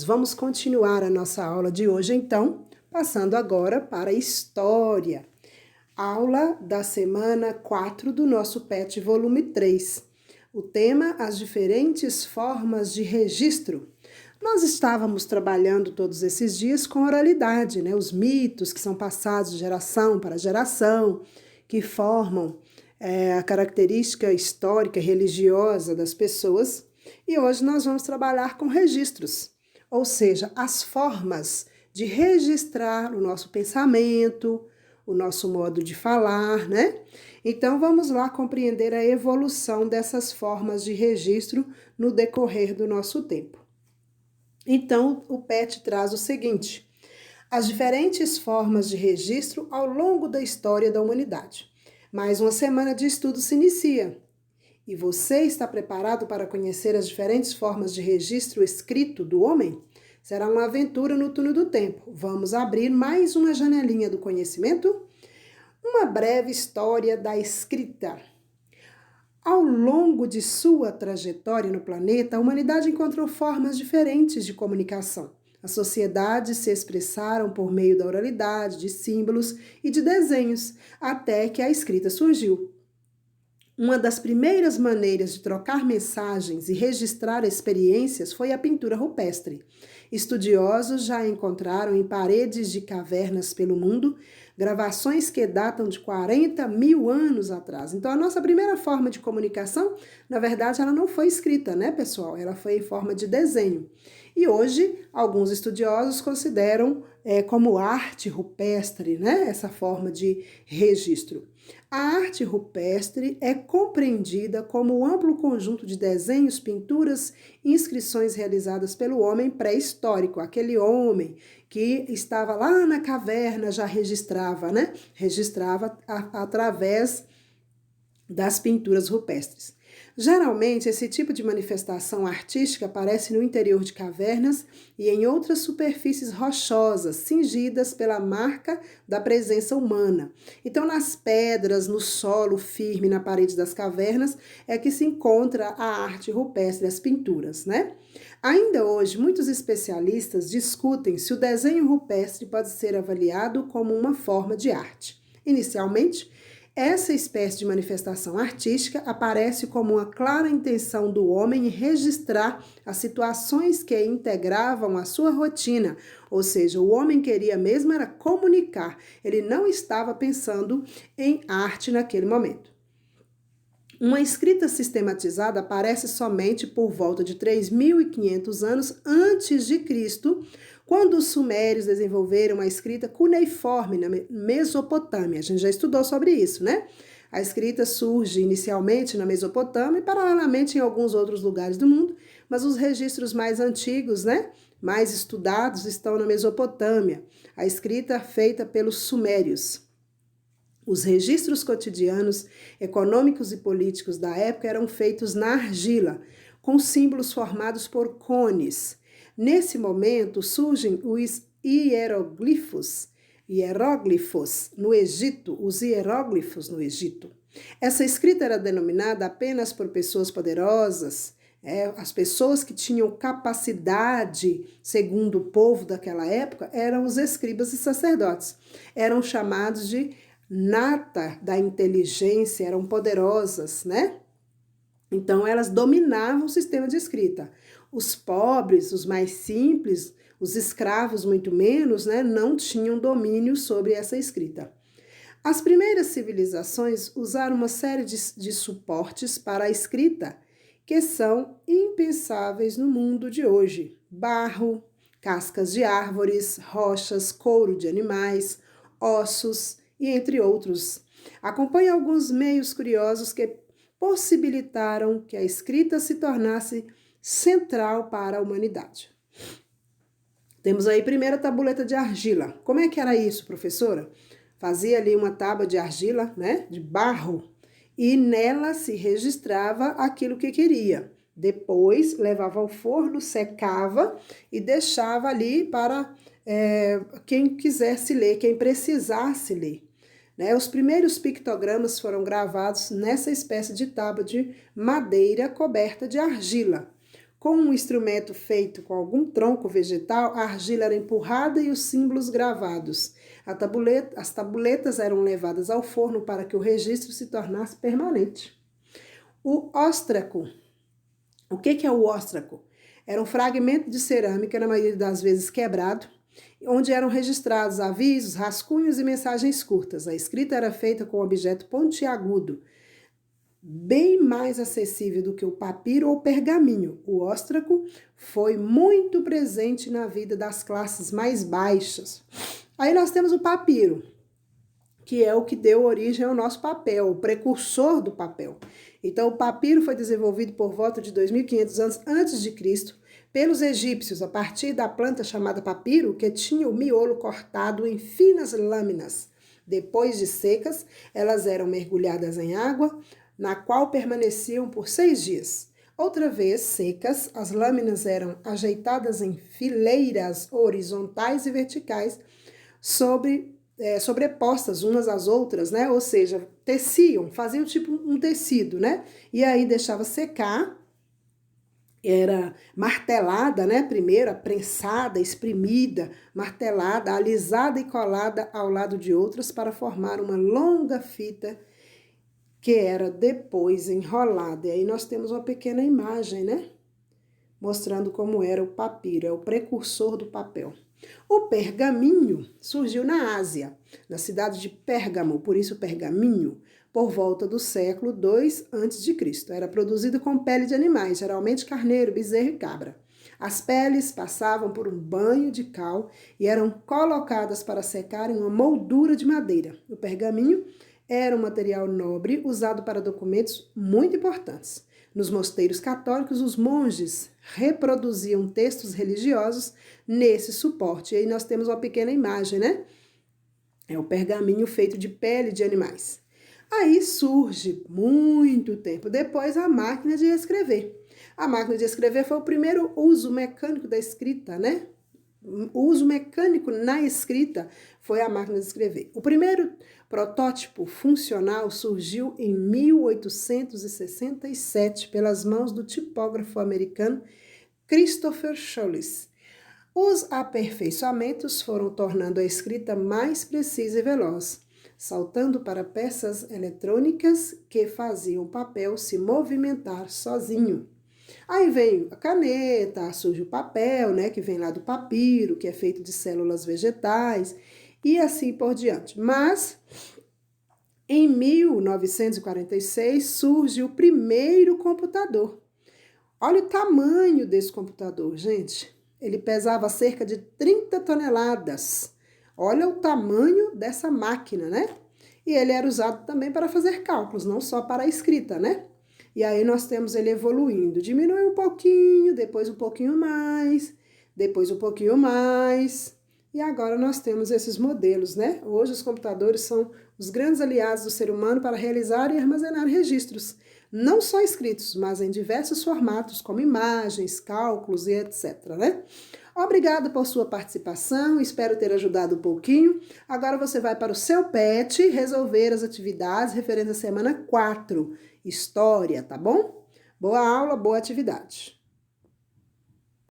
Vamos continuar a nossa aula de hoje, então, passando agora para a história. Aula da semana 4 do nosso PET volume 3. O tema, as diferentes formas de registro. Nós estávamos trabalhando todos esses dias com oralidade, né? Os mitos que são passados de geração para geração, que formam a característica histórica e religiosa das pessoas. E hoje nós vamos trabalhar com registros, ou seja, as formas de registrar o nosso pensamento, o nosso modo de falar, né? Então vamos lá compreender a evolução dessas formas de registro no decorrer do nosso tempo. Então o PET traz o seguinte: as diferentes formas de registro ao longo da história da humanidade. Mais uma semana de estudo se inicia. E você está preparado para conhecer as diferentes formas de registro escrito do homem? Será uma aventura no túnel do tempo. Vamos abrir mais uma janelinha do conhecimento? Uma breve história da escrita. Ao longo de sua trajetória no planeta, a humanidade encontrou formas diferentes de comunicação. As sociedades se expressaram por meio da oralidade, de símbolos e de desenhos, até que a escrita surgiu. Uma das primeiras maneiras de trocar mensagens e registrar experiências foi a pintura rupestre. Estudiosos já encontraram em paredes de cavernas pelo mundo gravações que datam de 40 mil anos atrás. Então, a nossa primeira forma de comunicação, na verdade, ela não foi escrita, né, pessoal? Ela foi em forma de desenho. E hoje, alguns estudiosos consideram como arte rupestre, né, essa forma de registro. A arte rupestre é compreendida como o amplo conjunto de desenhos, pinturas e inscrições realizadas pelo homem pré-histórico, aquele homem que estava lá na caverna já registrava, né? Registrava através das pinturas rupestres. Geralmente, esse tipo de manifestação artística aparece no interior de cavernas e em outras superfícies rochosas, cingidas pela marca da presença humana. Então, nas pedras, no solo firme, na parede das cavernas, é que se encontra a arte rupestre, as pinturas, né? Ainda hoje, muitos especialistas discutem se o desenho rupestre pode ser avaliado como uma forma de arte. Inicialmente, essa espécie de manifestação artística aparece como uma clara intenção do homem em registrar as situações que integravam a sua rotina, ou seja, o homem queria mesmo era comunicar, ele não estava pensando em arte naquele momento. Uma escrita sistematizada aparece somente por volta de 3.500 anos antes de Cristo, quando os sumérios desenvolveram a escrita cuneiforme na Mesopotâmia. A gente já estudou sobre isso, né? A escrita surge inicialmente na Mesopotâmia e paralelamente em alguns outros lugares do mundo, mas os registros mais antigos, né, mais estudados, estão na Mesopotâmia. A escrita feita pelos sumérios. Os registros cotidianos, econômicos e políticos da época eram feitos na argila, com símbolos formados por cones. Nesse momento surgem os hieróglifos no Egito, os hieróglifos no Egito. Essa escrita era denominada apenas por pessoas poderosas, as pessoas que tinham capacidade, segundo o povo daquela época, eram os escribas e sacerdotes. Eram chamados de nata da inteligência, eram poderosas, né? Então, elas dominavam o sistema de escrita. Os pobres, os mais simples, os escravos muito menos, né, não tinham domínio sobre essa escrita. As primeiras civilizações usaram uma série de suportes para a escrita que são impensáveis no mundo de hoje. Barro, cascas de árvores, rochas, couro de animais, ossos, e entre outros. Acompanhe alguns meios curiosos que possibilitaram que a escrita se tornasse central para a humanidade. Temos aí primeiro a tabuleta de argila. Como é que era isso, professora? Fazia ali uma tábua de argila, né, de barro, e nela se registrava aquilo que queria. Depois levava ao forno, secava e deixava ali para quem quisesse ler, quem precisasse ler. Os primeiros pictogramas foram gravados nessa espécie de tábua de madeira coberta de argila. Com um instrumento feito com algum tronco vegetal, a argila era empurrada e os símbolos gravados. As tabuletas eram levadas ao forno para que o registro se tornasse permanente. O óstraco. O que é o óstraco? Era um fragmento de cerâmica, na maioria das vezes quebrado, onde eram registrados avisos, rascunhos e mensagens curtas. A escrita era feita com um objeto pontiagudo, bem mais acessível do que o papiro ou pergaminho. O óstraco foi muito presente na vida das classes mais baixas. Aí nós temos o papiro, que é o que deu origem ao nosso papel, o precursor do papel. Então, o papiro foi desenvolvido por volta de 2.500 anos antes de Cristo pelos egípcios, a partir da planta chamada papiro, que tinha o miolo cortado em finas lâminas. Depois de secas, elas eram mergulhadas em água, na qual permaneciam por 6 dias. Outra vez secas, as lâminas eram ajeitadas em fileiras horizontais e verticais, sobrepostas umas às outras, né? Ou seja, teciam, faziam tipo um tecido, né? E aí deixava secar, era martelada, né? Primeiro, prensada, espremida, martelada, alisada e colada ao lado de outras para formar uma longa fita que era depois enrolada. E aí nós temos uma pequena imagem, né? Mostrando como era o papiro, é o precursor do papel. O pergaminho surgiu na Ásia, na cidade de Pérgamo, por isso pergaminho, por volta do século II a.C. Era produzido com pele de animais, geralmente carneiro, bezerro e cabra. As peles passavam por um banho de cal e eram colocadas para secar em uma moldura de madeira. O pergaminho era um material nobre usado para documentos muito importantes. Nos mosteiros católicos, os monges reproduziam textos religiosos nesse suporte. E aí nós temos uma pequena imagem, né? É o pergaminho feito de pele de animais. Aí surge, muito tempo depois, a máquina de escrever. A máquina de escrever foi o primeiro uso mecânico da escrita, né? O uso mecânico na escrita foi a máquina de escrever. O primeiro protótipo funcional surgiu em 1867 pelas mãos do tipógrafo americano Christopher Sholes. Os aperfeiçoamentos foram tornando a escrita mais precisa e veloz, saltando para peças eletrônicas que faziam o papel se movimentar sozinho. Aí vem a caneta, surge o papel, né, que vem lá do papiro, que é feito de células vegetais, e assim por diante. Mas, em 1946, surge o primeiro computador. Olha o tamanho desse computador, gente. Ele pesava cerca de 30 toneladas. Olha o tamanho dessa máquina, né? E ele era usado também para fazer cálculos, não só para a escrita, né? E aí nós temos ele evoluindo. Diminui um pouquinho, depois um pouquinho mais, depois um pouquinho mais. E agora nós temos esses modelos, né? Hoje os computadores são os grandes aliados do ser humano para realizar e armazenar registros, não só escritos, mas em diversos formatos, como imagens, cálculos e etc, né? Obrigada por sua participação, espero ter ajudado um pouquinho. Agora você vai para o seu PET resolver as atividades referentes à semana 4, História, tá bom? Boa aula, boa atividade.